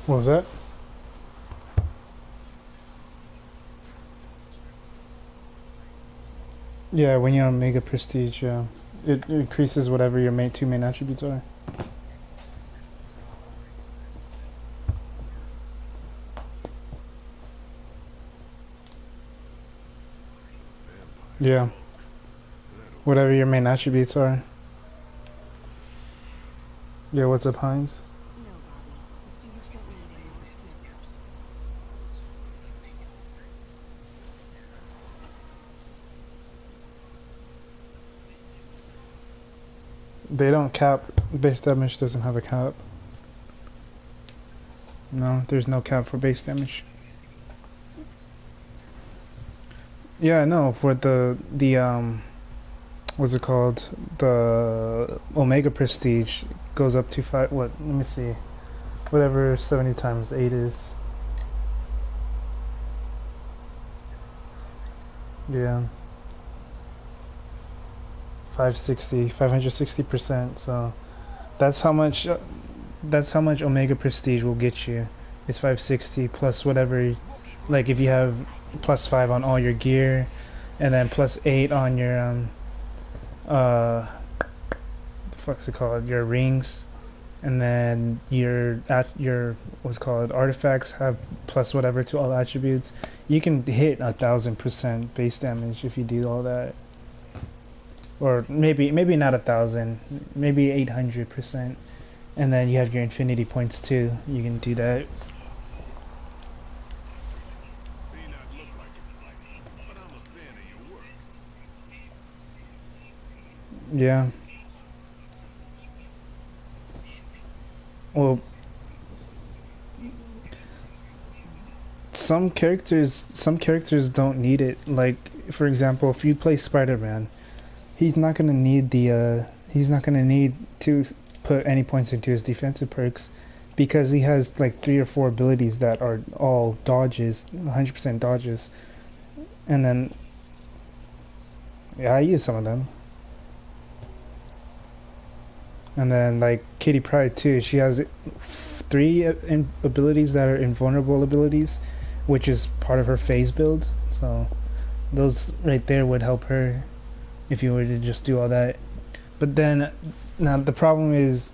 What was that? Yeah, when you're on Mega Prestige, it increases whatever your two main attributes are. Yeah, whatever your main attributes are. Yeah, what's up, Heinz? No, Bobby. The students don't need any more snippers. They don't cap. Base damage doesn't have a cap. No, there's no cap for base damage. Yeah, no, for the what's it called? The Omega Prestige goes up to five. What? Let me see. Whatever 70 times 8 is. Yeah. 560, 560%. So that's how much. That's how much Omega Prestige will get you. It's 560 plus whatever. Like if you have +5 on all your gear, and then +8 on your the fuck's it called? Your rings, and then your what's it called artifacts have plus whatever to all attributes. You can hit 1,000% base damage if you do all that, or maybe not 1,000, maybe 800%, and then you have your infinity points too. You can do that. Yeah. Well, some characters don't need it. Like for example, if you play Spider-Man, he's not gonna need to put any points into his defensive perks because he has like 3 or 4 abilities that are all dodges, 100% dodges. And then yeah, I use some of them. And then like Kitty Pryde too, she has three abilities that are invulnerable abilities, which is part of her phase build. So those right there would help her if you were to just do all that. But then now the problem is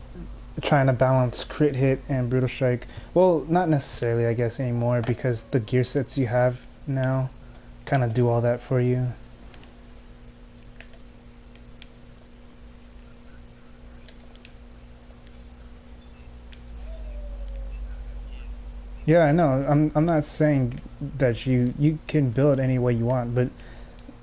trying to balance crit hit and brutal strike. Well, not necessarily, I guess, anymore because the gear sets you have now kind of do all that for you. Yeah, I know. I'm not saying that you can build any way you want, but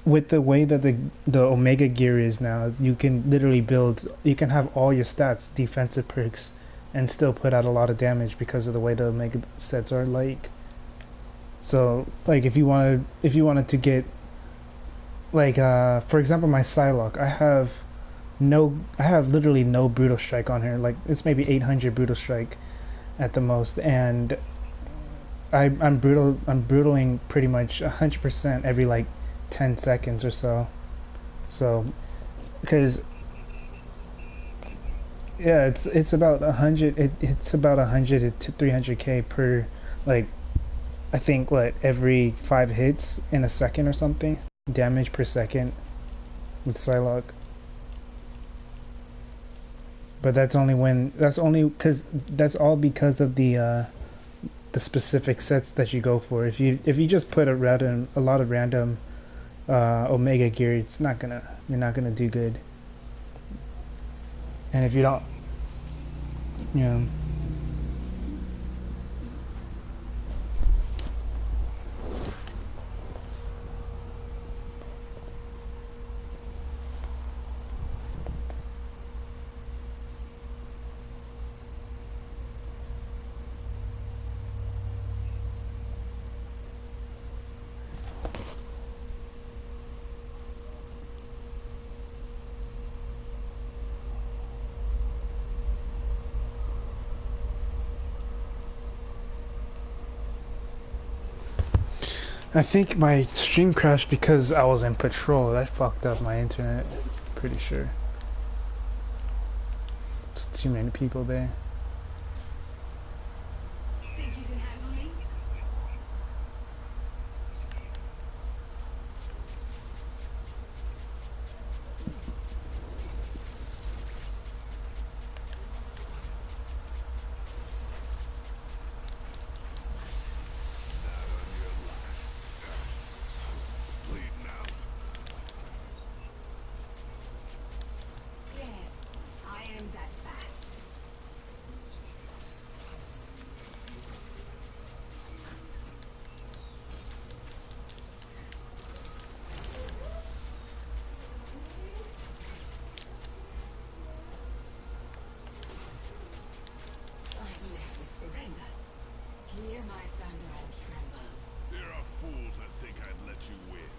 with the way that the Omega gear is now, you can literally build. You can have all your stats defensive perks, and still put out a lot of damage because of the way the Omega sets are like. So like if you wanted to get like for example my Psylocke, I have literally no brutal strike on her. Like it's maybe 800 brutal strike at the most, and I'm brutaling pretty much 100% every like 10 seconds or so. So because yeah, it's about 100. It's about 100 to 300k per like I think what every 5 hits in a second or something damage per second with Psylocke. But that's only because that's all because of the specific sets that you go for. If you just put a lot of random Omega gear, it's not gonna you're not gonna do good. And if you don't, you know, I think my stream crashed because I was in patrol. That fucked up my internet. Pretty sure. Just too many people there. They my thunder and tremble. There are fools that think I'd let you win.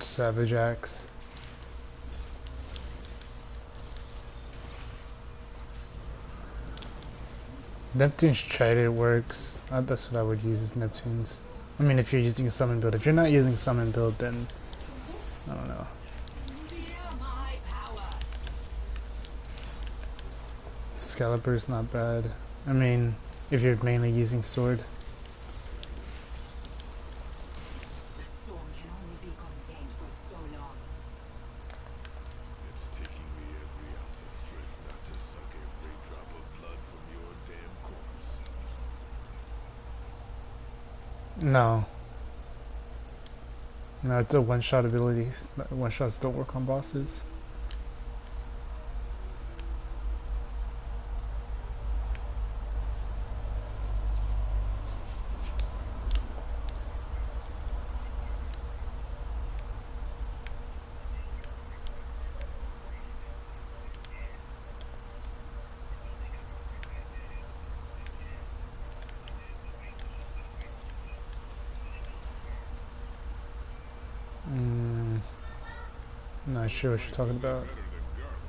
Savage Axe. Neptune's Trident works. That's what I would use, is Neptune's. I mean, if you're using a summon build. If you're not using summon build, then I don't know. Feel my power. Excalibur's not bad. I mean, if you're mainly using sword. The storm can only be contained for so long. It's taking me every ounce of strength not to suck every drop of blood from your damn corpse. No. No, it's a one-shot ability. One-shots don't work on bosses. Not sure what you're talking about. Better than garlic.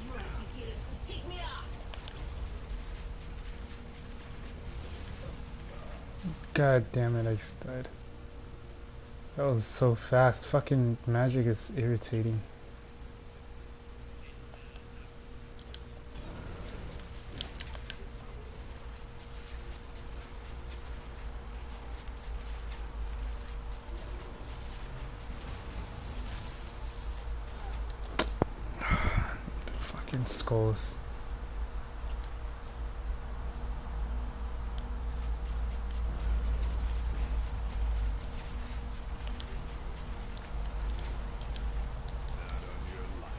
You are the killers to take me off. God damn it, I just died. That was so fast. Fucking magic is irritating. Fucking skulls. Not on your life.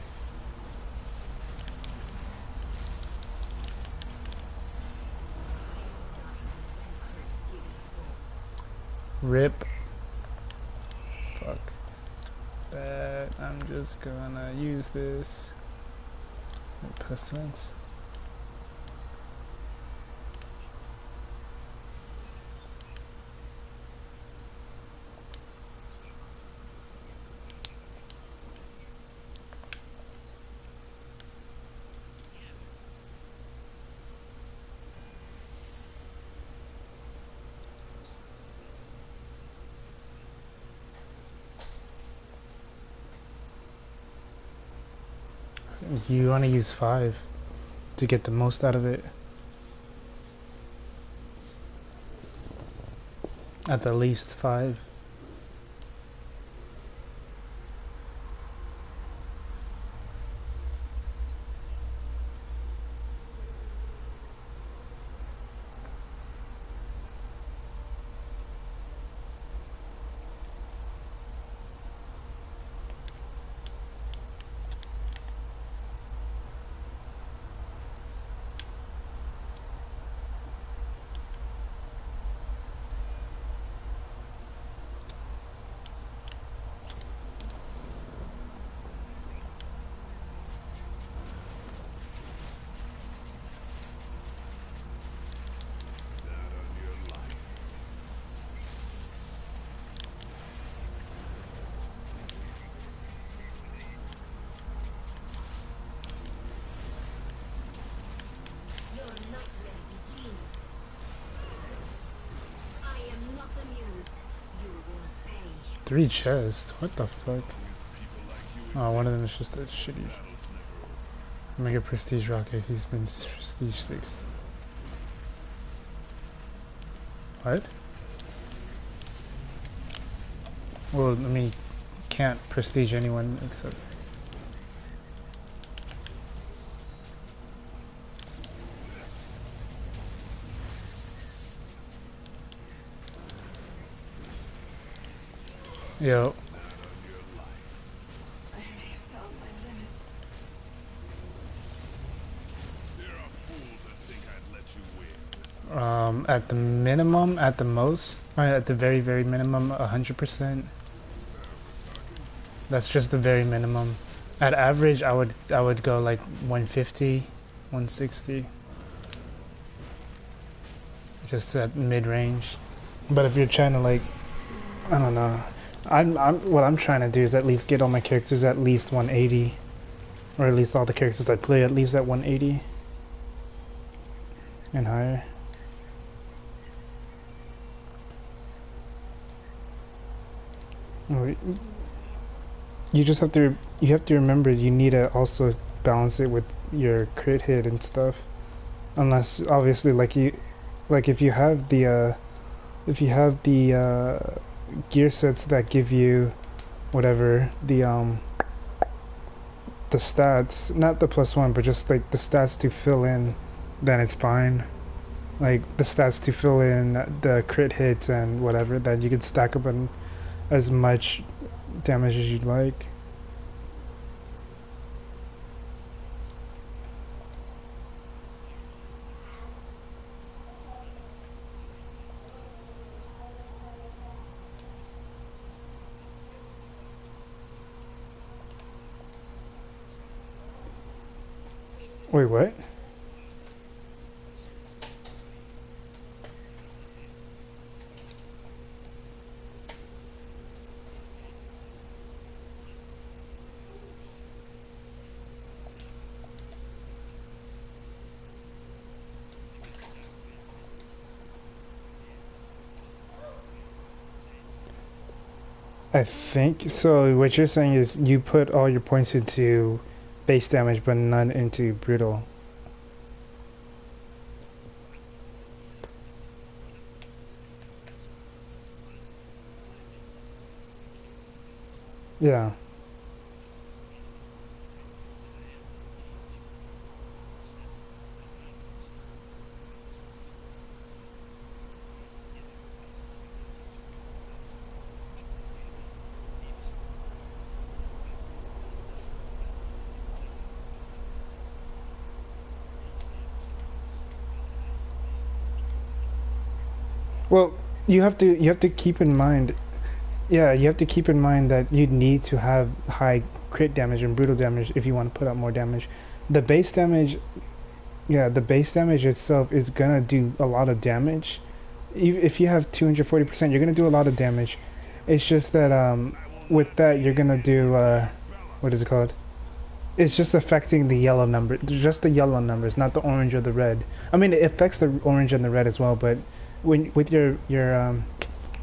Rip. Fuck. That. I'm just gonna use this. Pestilence. You want to use 5 to get the most out of it. At the least 5. 3 chests? What the fuck? Oh, one of them is just a shitty Mega Prestige Rocket. He's been Prestige 6. What? Well, I mean, can't prestige anyone except. Yo. I may have found my limit. There are fools that think I'd let you win. At the minimum, at the most, or at the very, very minimum, 100%. That's just the very minimum. At average, I would go like 150, 160. Just at mid range. But if you're trying to like, I don't know. What I'm trying to do is at least get all my characters at least 180, or at least all the characters I play at least at 180 and higher. You just have to remember you need to also balance it with your crit hit and stuff. Unless obviously like if you have the gear sets that give you whatever the stats, not the +1 but just like the stats to fill in, then it's fine. Like the stats to fill in the crit hits and whatever, then you can stack up on as much damage as you'd like. Wait, what? I think so. What you're saying is you put all your points into base damage, but none into brutal. Yeah. Well, you have to keep in mind, yeah, you have to keep in mind that you need to have high crit damage and brutal damage if you want to put out more damage. The base damage, yeah, the base damage itself is gonna do a lot of damage. If you have 240%, you're gonna do a lot of damage. It's just that with that you're gonna do what is it called? It's just affecting the yellow number, just the yellow numbers, not the orange or the red. I mean, it affects the orange and the red as well, but when with your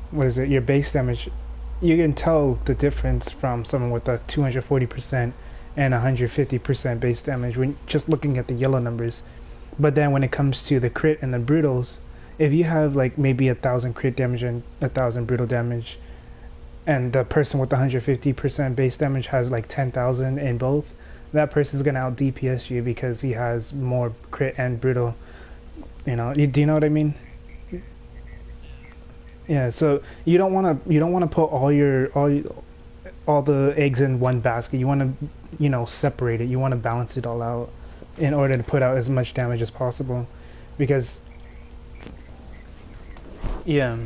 what is it? Your base damage, you can tell the difference from someone with a 240% and 150% base damage when just looking at the yellow numbers. But then when it comes to the crit and the brutals, if you have like maybe 1,000 crit damage and 1,000 brutal damage, and the person with 150% base damage has like 10,000 in both, that person's gonna out DPS you because he has more crit and brutal. You know, do you know what I mean? Yeah. So you don't wanna put all the eggs in one basket. You wanna separate it. You wanna balance it all out in order to put out as much damage as possible, because yeah.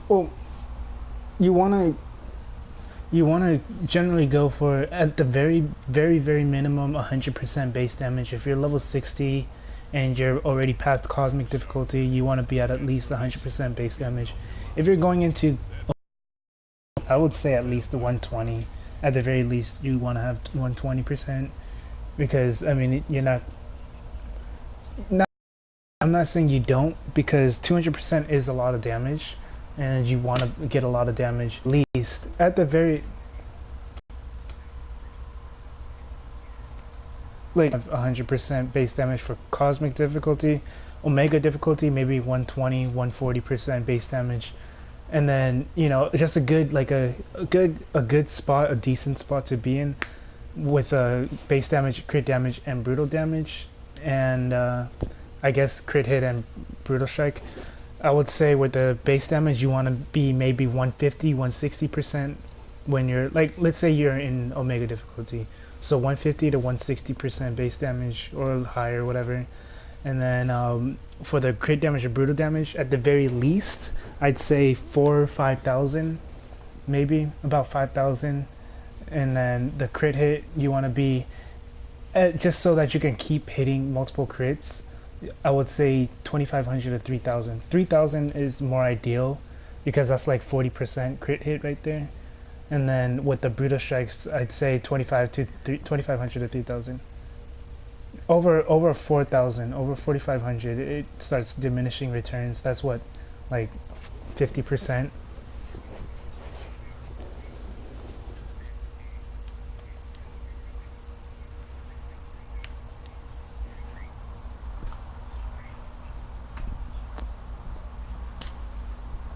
Well, you wanna generally go for at the very very very minimum 100% base damage. If you're level 60 and you're already past cosmic difficulty, you want to be at least 100% base damage. If you're going into, I would say at least the 120, At the very least, you want to have 120%, because I mean you're not. I'm not saying you don't, because 200% is a lot of damage, and you want to get a lot of damage. At least at the very, like 100% base damage for cosmic difficulty. Omega difficulty maybe 120, 140% base damage, and then just a good, like a good spot, a decent spot to be in, with base damage, crit damage, and brutal damage, and I guess crit hit and brutal strike. I would say with the base damage, you want to be maybe 150, 160% when you're, like, let's say you're in Omega difficulty. So 150 to 160% base damage or higher, whatever. And then for the crit damage or brutal damage, at the very least, I'd say 4 or 5,000, maybe about 5,000. And then the crit hit, you want to be just so that you can keep hitting multiple crits. I would say 2,500 to 3,000. 3,000 is more ideal, because that's like 40% crit hit right there. And then with the brutal strikes, I'd say 2,500 to 3,000. Over 4,000, over 4,500, it starts diminishing returns. That's what, like 50%.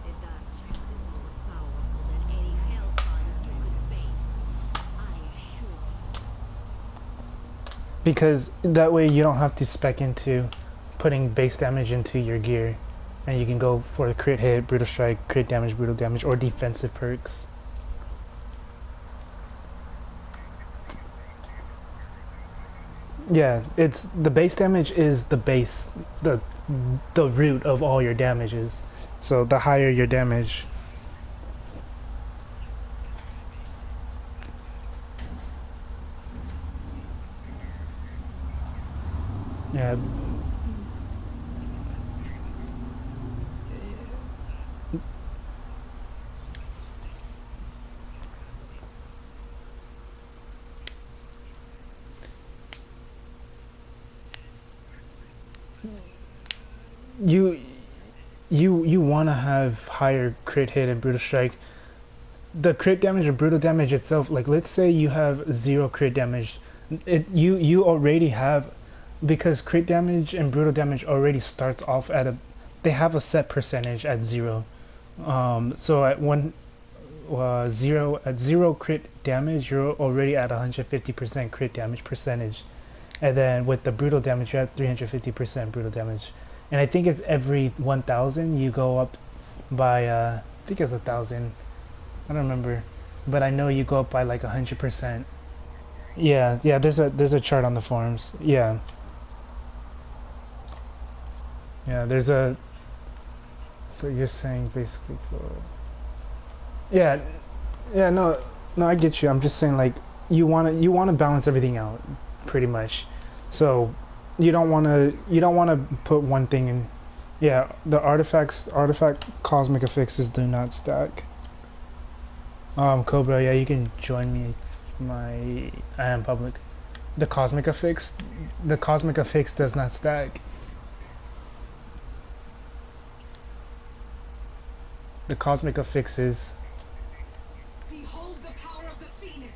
The dark child is more powerful than any hellfire you could face. I assure you. Because that way you don't have to spec into putting base damage into your gear, and you can go for the crit hit, brutal strike, crit damage, brutal damage, or defensive perks. Yeah, it's the base damage is the base, the root of all your damages. So the higher your damage, yeah. You you want to have higher crit hit and brutal strike. The crit damage and brutal damage itself, like let's say you have 0 crit damage, you already have, because crit damage and brutal damage already starts off at a, they have a set percentage at 0. So at 0 crit damage, you're already at 150% crit damage percentage, and then with the brutal damage, you're at 350% brutal damage. And I think it's every 1,000 you go up by I think it's 1,000. I don't remember, but I know you go up by like 100%. Yeah, yeah. There's a chart on the forums. Yeah, yeah. There's a. So you're saying basically for. Yeah, yeah. No, no. I get you. I'm just saying, like, you wanna balance everything out, pretty much. So you don't wanna put one thing in. Yeah, the artifact cosmic affixes do not stack. Cobra, yeah, you can join me. I am public. The cosmic affix, the cosmic affix does not stack. The cosmic affixes, Behold the power of the Phoenix!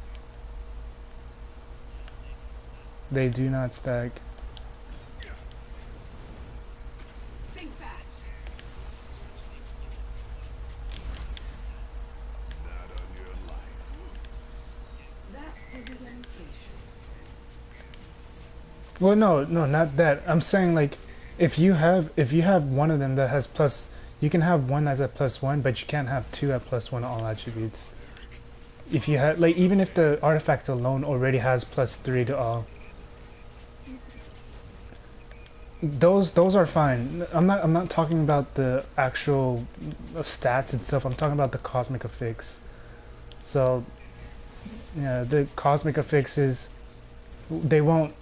they do not stack. Think fast! Not on your life. That was a demonstration. Well, no, no, not that. I'm saying, like, if you have one of them that has plus, you can have one that's at +1, but you can't have two at +1 all attributes. If you had, like, even if the artifact alone already has +3 to all, those are fine. I'm not talking about the actual stats itself. I'm talking about the cosmic affix. So yeah, the cosmic affixes, they won't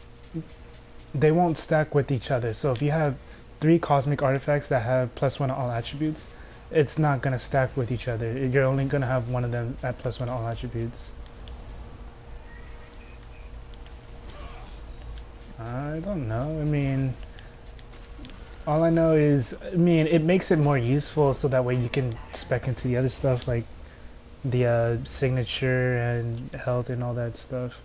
they won't stack with each other. So if you have 3 cosmic artifacts that have +1 to all attributes, it's not gonna stack with each other. You're only gonna have one of them at +1 to all attributes. I don't know. I mean, all I know is, I mean, it makes it more useful so that way you can spec into the other stuff like the signature and health and all that stuff.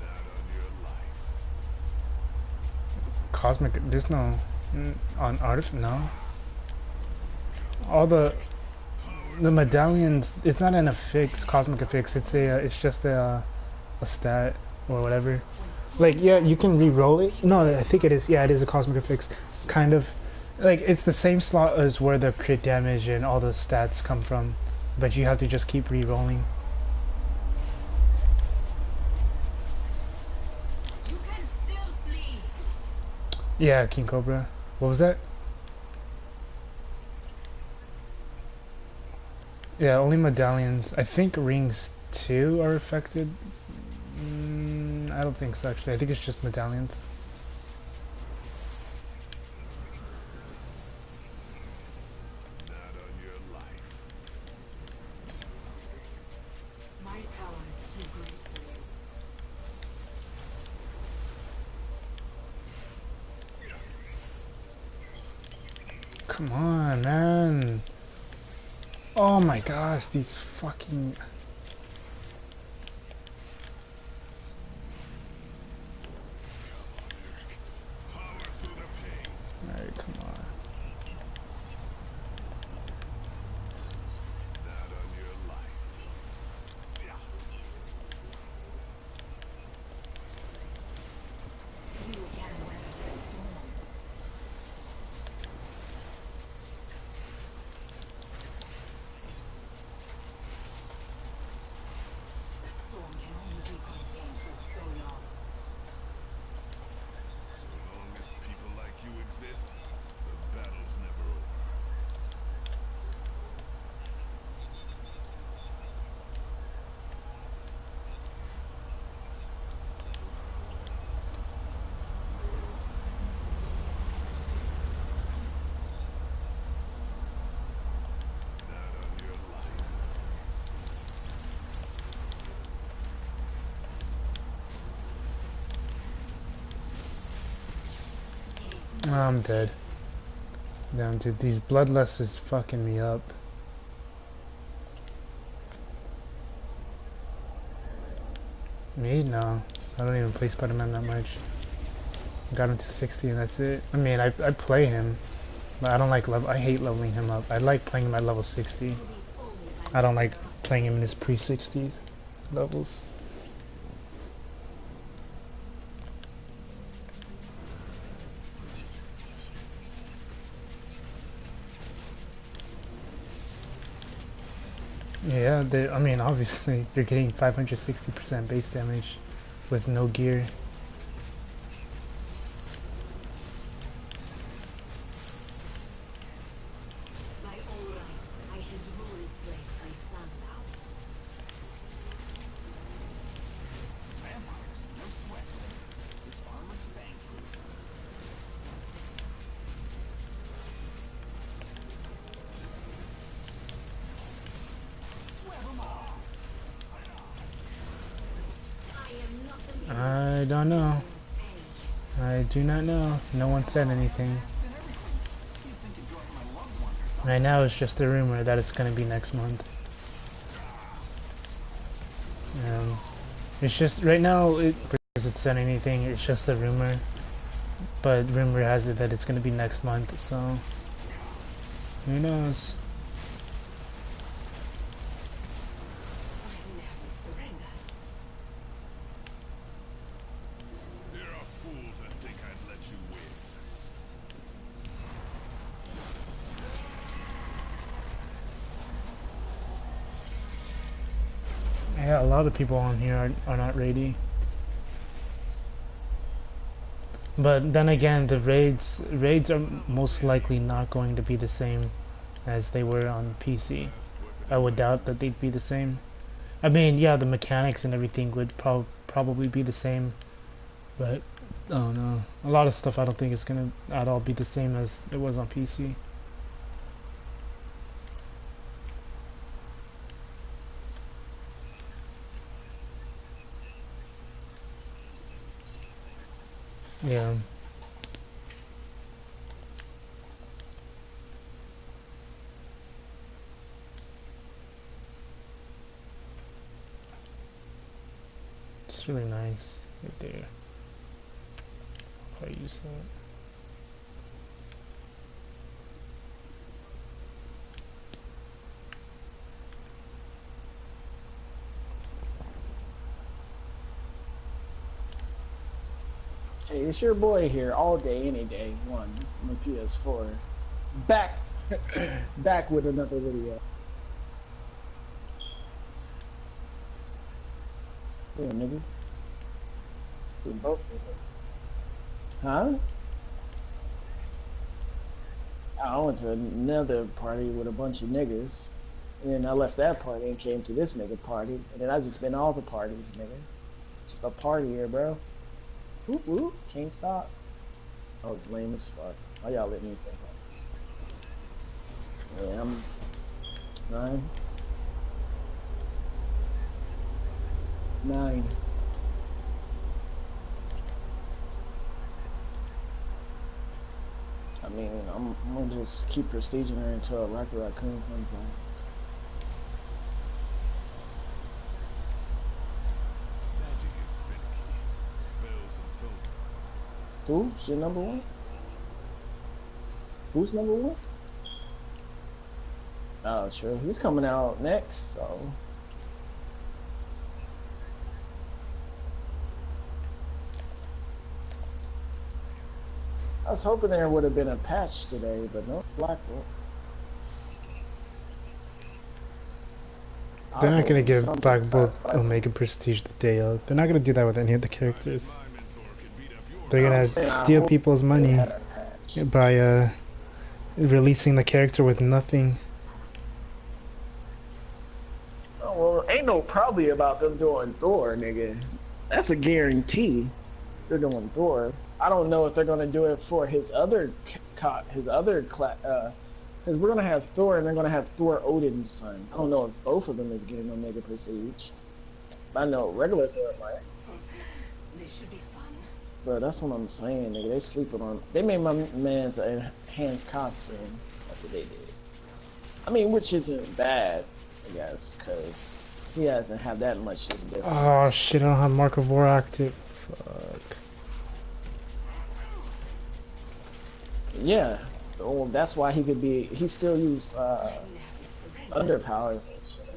Not on your life. Cosmic, there's no on Artif, no. All the medallions, it's not an affix, cosmic affix. It's it's just a stat or whatever. Like, yeah, you can re-roll it. No, I think it is. Yeah, it is a cosmic affix, kind of. Like, it's the same slot as where the crit damage and all the stats come from, but you have to just keep re-rolling. You can still flee. Yeah, King Cobra. What was that? Yeah, only medallions. I think rings too are affected. I don't think so, actually. I think it's just medallions. Not on your life. My power is too great for you. Come on, man. Oh my gosh, these fucking... Power through the pain. Alright, come on. Not on your life. You can weather the storm. The storm can only be contained for so long. So long as people like you exist, the battle's never over. Not on your life. I'm dead. Damn, dude, these bloodlusts is fucking me up. Me? No. I don't even play Spider-Man that much. Got him to 60 and that's it. I mean, I play him, but I don't like level. I hate leveling him up. I like playing him at level 60. I don't like playing him in his pre-60s levels. Yeah, I mean, obviously, you're getting 560% base damage with no gear. By all rights, I should rule this place by sundown. Vampires, no sweat. This armor's fang-proof. Sweat 'em off. I am nothing I don't know. pain. I do not know. No one said anything. And everything. You'd think enjoying my loved ones or something. Right now, it's just a rumor that it's gonna be next month. It's just right now it said anything. It's just a rumor, but rumor has it that it's gonna be next month. So who knows? I never surrender. You're a fool to think I'd let you win. Yeah, a lot of people on here are not ready. But then again, the raids are most likely not going to be the same as they were on PC. I would doubt that they'd be the same. I mean, yeah, the mechanics and everything would probably be the same, but I don't know. A lot of stuff I don't think is gonna at all be the same as it was on PC. Yeah. It's really nice right there. I'll use that. Hey, it's your boy here all day, any day. One on the PS4. Back, back with another video. Yeah, nigga. We both niggas. Huh? I went to another party with a bunch of niggas. And then I left that party and came to this nigga party. And then I just been all the parties, nigga. Just a party here, bro. Whoop whoop. Can't stop. I was lame as fuck. Why y'all let me say that? Yeah, I'm 9. 9. I mean, I'm gonna just keep prestiging her until a Rocket Raccoon comes out. Magic is finicky. Spells and tokens. Who's your number 1? Who's number 1? Oh, sure. He's coming out next, so. I was hoping there would have been a patch today, but no Black Bolt. They're not gonna give Black Bolt Omega Prestige the day of. They're not gonna do that with any of the characters. My mentor can beat up your They're gonna steal people's money by releasing the character with nothing. Oh, well, ain't no probably about them doing Thor, nigga. That's a guarantee. They're doing Thor. I don't know if they're gonna do it for his other because we're gonna have Thor and they're gonna have Thor Odin's son. I don't know if both of them is getting Omega Prestige. I know regular Thor might. This should be fun. But that's what I'm saying, nigga. They sleeping on. They made my man's enhanced costume. That's what they did. I mean, which isn't bad, I guess, because he hasn't had that much difference. Oh shit! I don't have Mark of War active. Fuck. Yeah. Well, that's why he could be. He still use underpowered.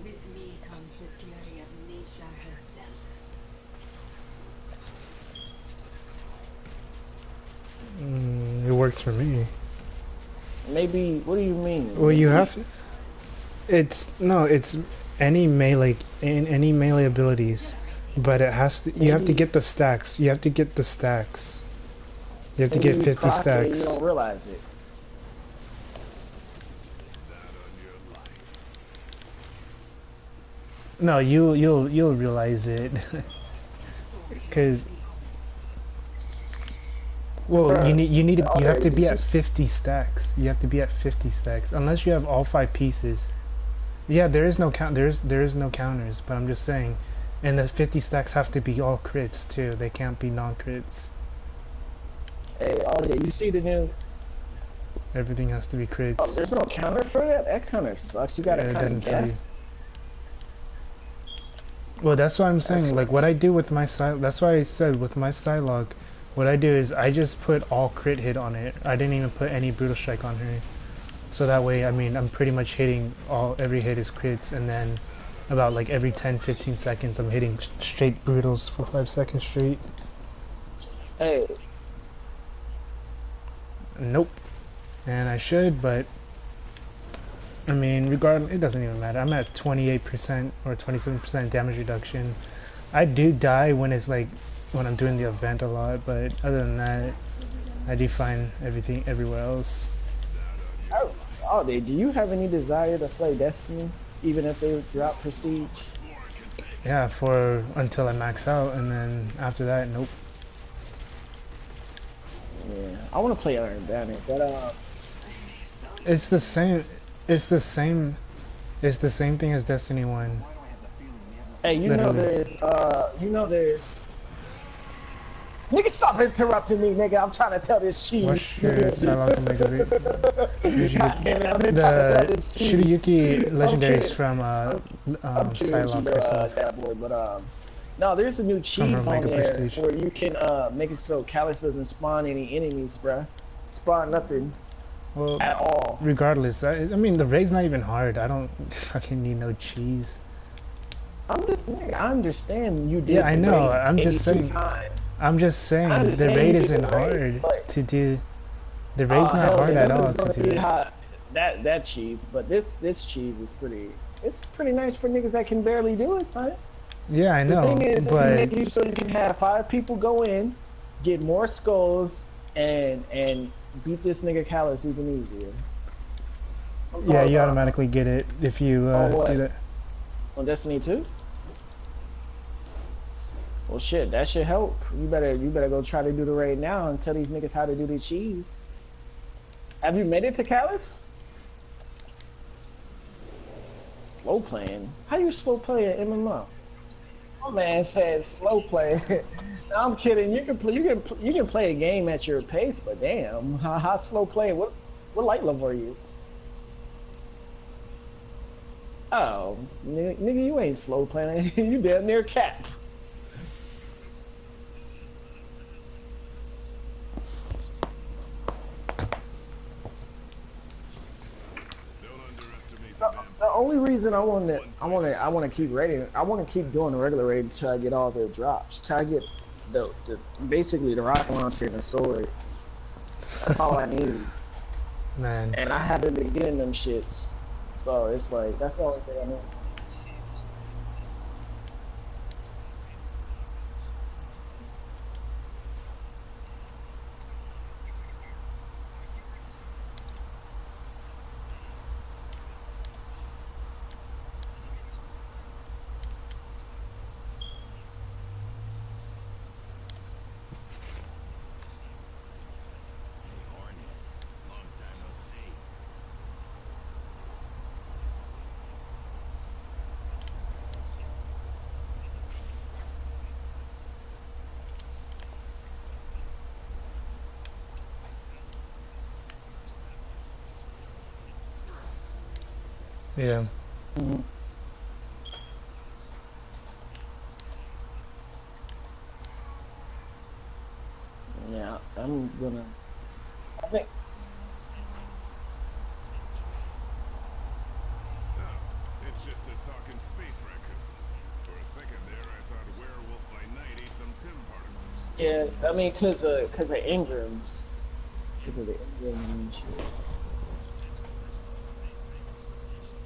With me comes the fury of nature herself. It works for me. Maybe. What do you mean? Well, you have to. It's no. It's any melee in any melee abilities, but it has to. You have to get the stacks. You have to get the stacks. You have to get 50 proc it, stacks. You don't realize it. No, you'll realize it, cause well you have to be at 50 stacks. You have to be at 50 stacks unless you have all 5 pieces. Yeah, there is no count. There is no counters, but I'm just saying, and the 50 stacks have to be all crits too. They can't be non-crits. Hey, oh yeah, you see the new. Everything has to be Oh, crits. there's no counter for that. That kind of sucks. You gotta Yeah, it kind of doesn't tell you. guess. Well, that's what I'm saying. That's Like what I do with my that's why I said with my Psylocke, what I do is I just put all crit hit on it. I didn't even put any brutal strike on her. So that way, I mean, I'm pretty much hitting every hit is crits, and then about like every 10-15 seconds I'm hitting straight brutals for 5 seconds straight. Hey, Nope. And I should, but I mean, regardless, it doesn't even matter. I'm at 28% or 27% damage reduction. I do die when it's like when I'm doing the event a lot, but other than that, I do fine everything everywhere else. oh, do you have any desire to play Destiny, even if they drop Prestige? Yeah, for until I max out, and then after that, nope. Yeah, I want to play Iron Banner, but It's the same. It's the same. It's the same thing as Destiny 1. hey, you know there's Nigga, stop interrupting me, nigga. I'm trying to tell this cheese. What's your Psylocke Omega Gear? God damn it, I've been trying to tell The this cheese. Shirayuki legendaries kidding. from I'm kidding, Psylocke herself. that boy, but no, there's a new cheese her on Mega there Prestige. where you can make it so Callus doesn't spawn any enemies, bruh. Spawn nothing Well, at all. regardless, I mean the raid's not even hard. I don't fucking need no cheese. Nigga, I understand you did. Yeah, I the know, raid I'm just 82 saying- times. I'm just saying the understand raid you isn't did the raid, hard but- to do. The raid's not hell hard yeah, at that all was gonna to do. be hot. That cheese, but this cheese is pretty. It's pretty nice for niggas that can barely do it, son. Yeah, I The know, thing is, they but make you so you can have 5 people go in, get more skulls, and beat this nigga Callus even easier. yeah, you automatically get it if you what? do that. On Destiny 2? Well, shit, that should help. You better go try to do the raid now and tell these niggas how to do the cheese. Have you made it to Callus? Slow playing? How you slow play an MMO? My man said slow play. No, I'm kidding. You can play a game at your pace, but damn, how slow play? What light level are you? Oh, nigga, you ain't slow playing. You damn near cap. Don't underestimate the vampire. The only reason I want to keep raiding, I want to keep doing the regular raid until I get all the drops, till I get the basically the rocket launcher and the sword. That's all I need, Man, and I haven't been getting them shits, so it's like that's the only thing I need. Horny. Long time no see. yeah. Yeah, I'm gonna. I think Oh, it's just a talking space raccoon. For a second there, I thought werewolf by night ate some Pym particles. yeah, I mean, cause of Ingrams, cause of the Ingrams and shit.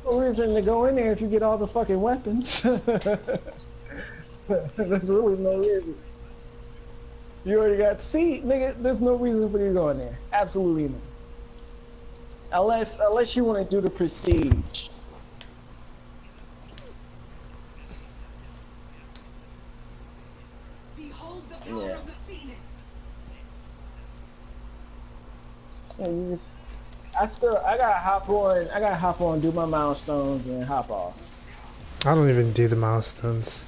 No reason to go in there if you get all the fucking weapons. There's really no reason. You already got nigga. There's no reason for you to go in there. Absolutely not. Unless you want to do the prestige. Behold the power Yeah. of the Phoenix. Yeah, you just, I gotta hop on, do my milestones, and hop off. I don't even do the milestones.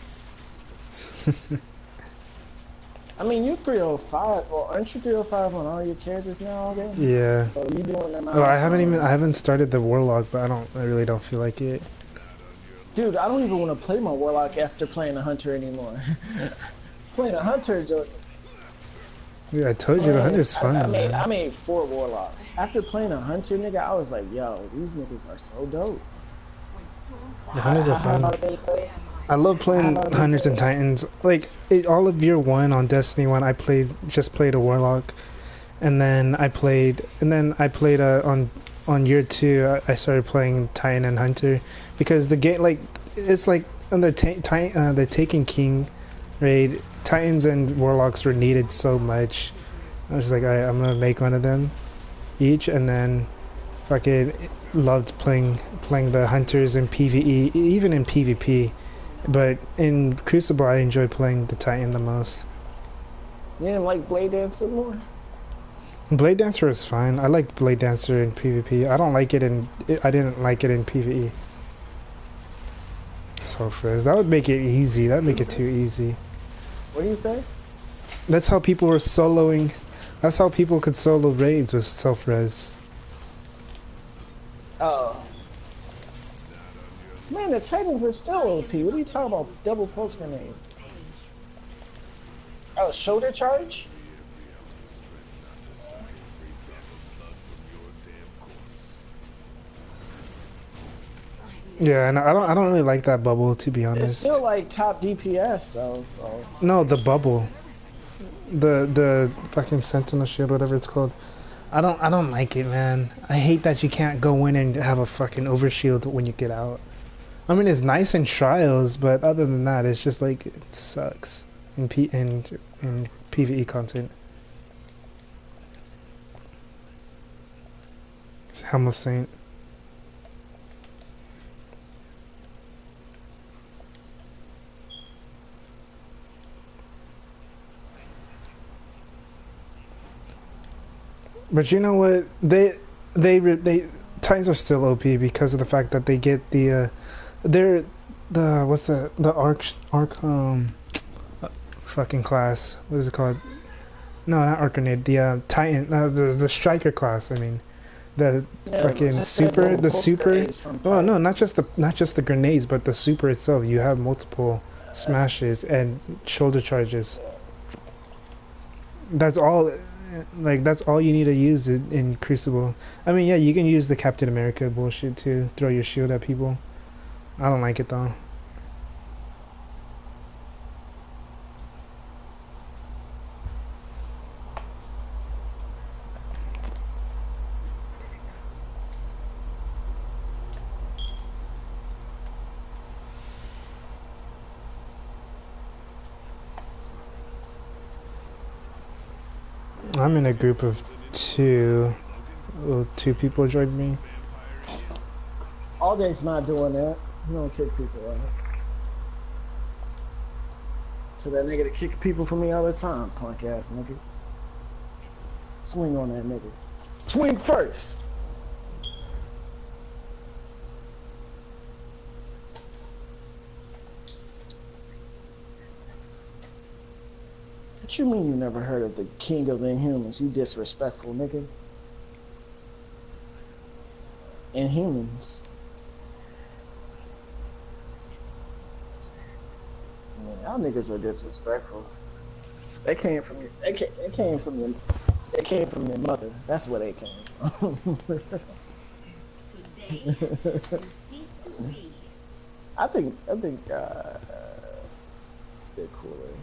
I mean, you're 305. Well, aren't you 305 on all your characters now already? Yeah. So you doing the Oh, I haven't started the Warlock, but I really don't feel like it. Dude, I don't even want to play my Warlock after playing a Hunter anymore. Playing a Hunter, just, Yeah, I told you the Hunter's fun, I man. made 4 Warlocks. After playing a Hunter, nigga, I was like, yo, these niggas are so dope. The Hunters are How fun. about they play? I love playing Hunters and Titans. Like all of year 1 on Destiny 1, I just played a Warlock, and then I played on year 2. I started playing Titan and Hunter because the game it's like on the the Taken King raid, Titans and Warlocks were needed so much. I was like, I'm gonna make one of them each, and then fucking loved playing the Hunters in PvE, even in PvP. But in Crucible, I enjoy playing the Titan the most. You didn't like Blade Dancer more? Blade Dancer is fine. I liked Blade Dancer in PvP. I didn't like it in PvE. So Frizz, that would make it easy. That'd make it too easy. What do you say? That's how people were soloing. That's how people could solo raids with self-res. Oh. Man, the Titans are still OP. What are you talking about? Double pulse grenades. Oh, shoulder charge? Yeah, and I don't really like that bubble, to be It's honest. still like top DPS though, so. No, the bubble. The fucking sentinel shield, whatever it's called. I don't like it, man. I hate that you can't go in and have a fucking overshield when you get out. I mean, it's nice in trials, but other than that, it's just like it sucks in PvE content. Helm of Saint. But you know what? They Titans are still OP because of the fact that they get they're the what's the arc fucking class. What is it called? No, not arc grenade. The Titan the striker class. I mean, the fucking super the super. Oh no, not just the grenades, but the super itself. You have multiple smashes and shoulder charges. That's all. Like, that's all you need to use in Crucible. I mean, yeah, you can use the Captain America bullshit to throw your shield at people. I don't like it though. I'm in a group of two. Well, two people joined me. All day's not doing that. You don't kick people out. So that nigga to kick people from me all the time, punk ass nigga. Swing on that nigga. Swing first! What you mean you never heard of the King of the Inhumans, you disrespectful nigga? Inhumans. Man, y'all niggas are disrespectful. They came from your, they came from your mother. That's where they came from. Today, you cease to be. I think they're cooler.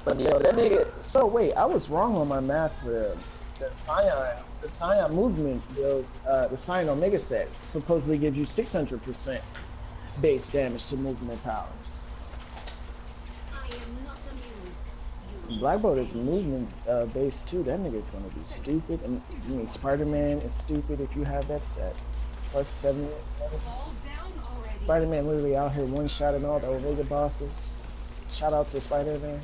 But yo, that nigga. So wait, I was wrong on my math for the Scion movement build. The Scion Omega set supposedly gives you 600% base damage to movement powers. I am not amused. You Black Bolt is movement base too. That nigga's gonna be stupid. And I mean, Spider-Man is stupid if you have that set. Plus 70. fall down already. Spider-Man literally out here one-shotting all the Omega bosses. Shout out to Spider-Man.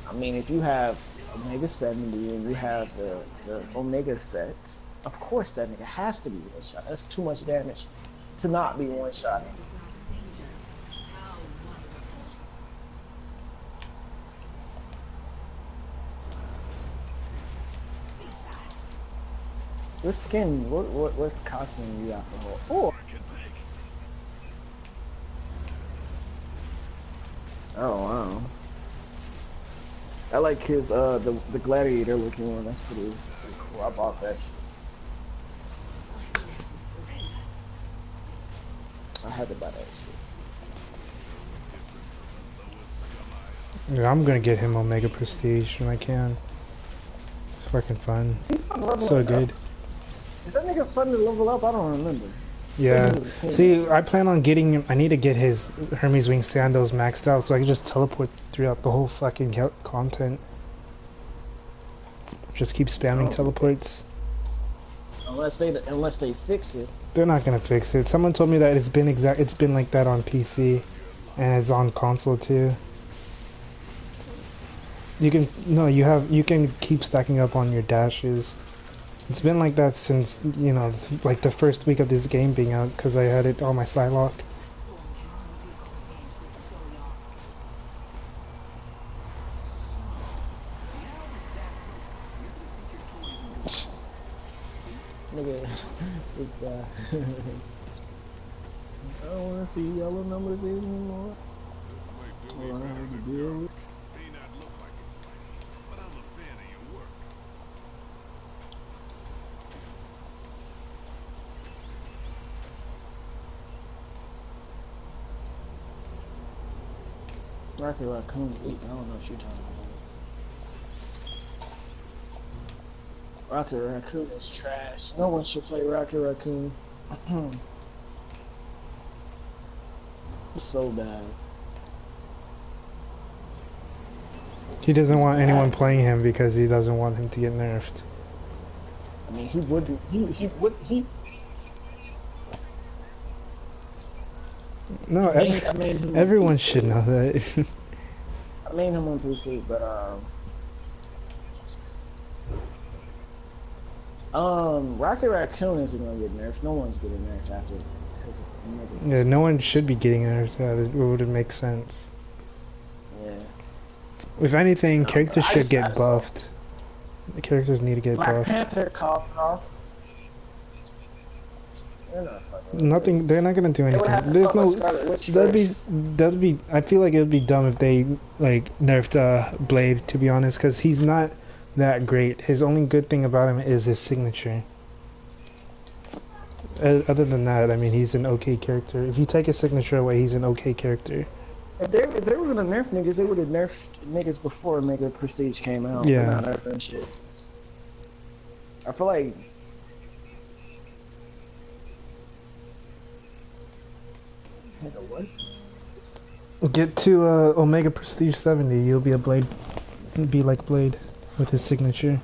I mean, if you have Omega 70 and you have the Omega set, of course that nigga has to be one-shot. That's too much damage to not be one-shot. How wonderful. What skin, what costume you got for her? Oh! Oh, wow. I like his, the gladiator looking one. That's pretty cool. I bought that shit. I had to buy that shit. Yeah, I'm gonna get him Omega Prestige when I can. It's fucking fun. So good. Is that nigga fun to level up? I don't remember. Yeah. See, I plan on getting him. I need to get his Hermes Wing sandals maxed out so I can just teleport throughout the whole fucking content. Just keep spamming teleports. Unless they fix it. They're not gonna fix it. Someone told me that it's been like that on PC, and it's on console too. You can keep stacking up on your dashes. It's been like that since, you know, like the first week of this game being out, because I had it on my Psylocke. Nigga, this guy. I don't wanna see yellow numbers anymore. This might do me Well, I better have to than deal Garlic. with. May not look like it, Spidey, but I'm a fan of your work. Rocket Raccoon 8. I don't know what you're talking about. Rocket Raccoon is trash. No one should play Rocket Raccoon. It's so bad. He doesn't want anyone playing him because he doesn't want him to get nerfed. I mean, he would be. He would. He. No, I made him on everyone PC. should know that. I made him on PC, but Rocket Raccoon isn't gonna get nerfed. No one's getting nerfed after because of niggas. Yeah, no one should be getting nerfed. It would make sense. Yeah. If anything, No, characters I should just- I get just saw- buffed. The characters need to get Black buffed. Panther, cough, cough. They're not fucking. with Nothing. They're not gonna do it. They would have anything. to There's fuck no. with Scarlet Witch That'd be. first. That'd be. I feel like it would be dumb if they like nerfed Blade. To be honest, because he's not that great. His only good thing about him is his signature. Other than that, I mean, he's an okay character. If you take his signature away, he's an okay character. If they were gonna nerf niggas, they would have nerfed niggas before Mega Prestige came out. Yeah. They're not nerfing shit. I feel like. Nigga, what? Get to Omega Prestige 70. You'll be a Blade. Be like Blade with his signature.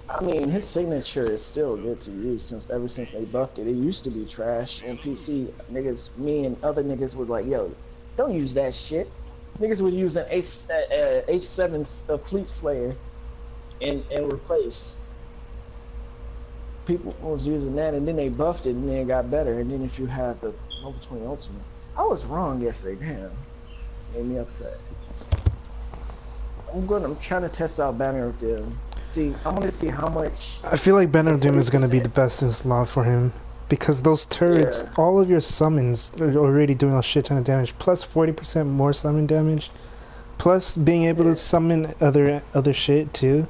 I mean, his signature is still good to use ever since they buffed it. It used to be trash on PC. Niggas, me and other niggas was like, yo, don't use that shit. Niggas was using H7 Fleet Slayer and replace. People was using that, and then they buffed it, and then it got better. And then if you have the Nova 20 Ultimate, I was wrong yesterday. Damn, made me upset. I'm trying to test out Banner of Doom. See, I want to see how much. I feel like Banner of Doom is going to be the best in slot for him. Because those turrets, Yeah. all of your summons are already doing a shit ton of damage. Plus 40% more summon damage. Plus being able to summon other shit too.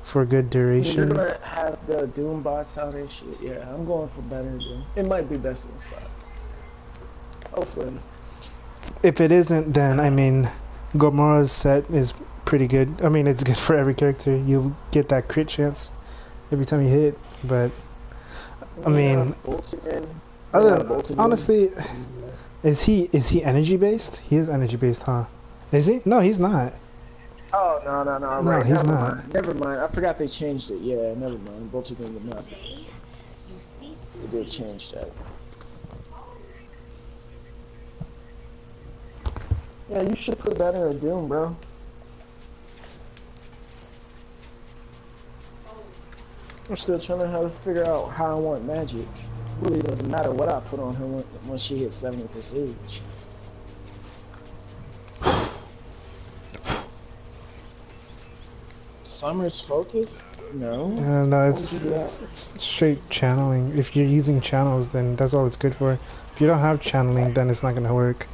For good You're duration. gonna have the Doom bots out and shit. Yeah, I'm going for Banner of Doom. It might be best in slot. Hopefully. If it isn't, then I mean, Gomora's set is pretty good. I mean, it's good for every character. You get that crit chance every time you hit. But I mean, honestly, is he energy based? He is energy based, huh? Is he? No, he's not. Oh no, No, right, he's never not. mind. Never mind. I forgot they changed it. Yeah, never mind. Both of them were not. They did change that. Yeah, you should put Banner of Doom, bro. I'm still trying to figure out how I want Magic. Really doesn't matter what I put on her when she hits 70 prestige. Summer's Focus? No. No, it's straight channeling. If you're using channels, then that's all it's good for. If you don't have channeling, then it's not gonna work.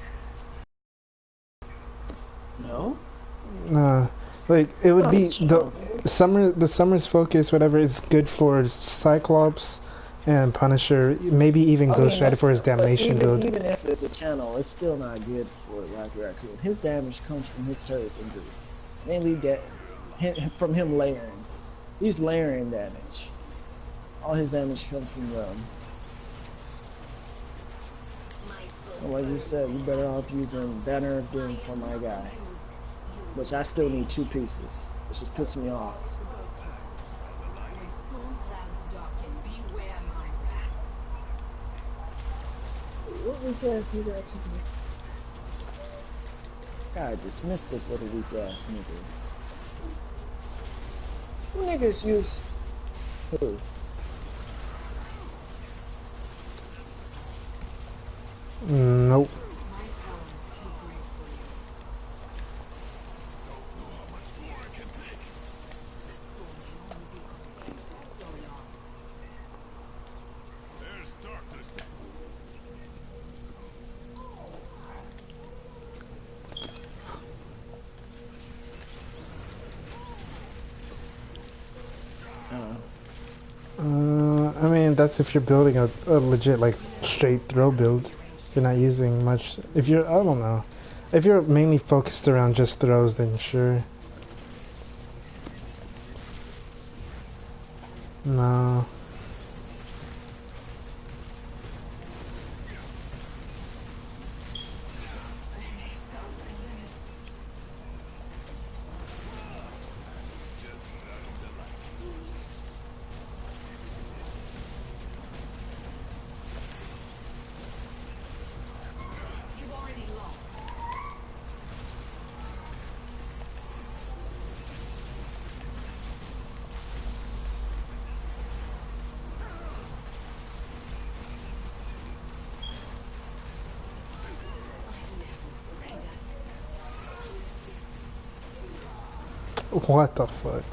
No? Like it would be the summer's focus, whatever, is good for Cyclops and Punisher, maybe even Ghost Rider for his damnation build. Even if it's a channel, it's still not good for Rocket Raccoon. His damage comes from his turrets and group. Mainly from him layering. He's layering damage. All his damage comes from them. And like you said, you better off using Banner of Doom for my guy. Which I still need 2 pieces. Which just pisses me off. What weak ass nigga that took me? God, dismiss this little weak ass nigga. Who niggas use who? Nope. that's if you're building a legit like straight throw build. You're not using much. If you're, I don't know. If you're mainly focused around just throws, then sure. No. What the fuck?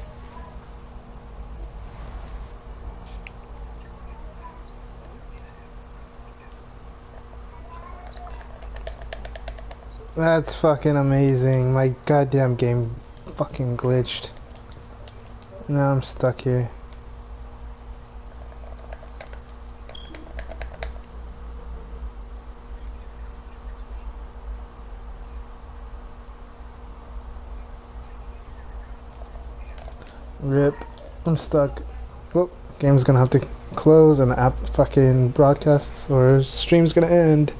That's fucking amazing. My goddamn game fucking glitched. Now I'm stuck here. Rip. I'm stuck. Well, game's gonna have to close and the app fucking broadcasts or stream's gonna end.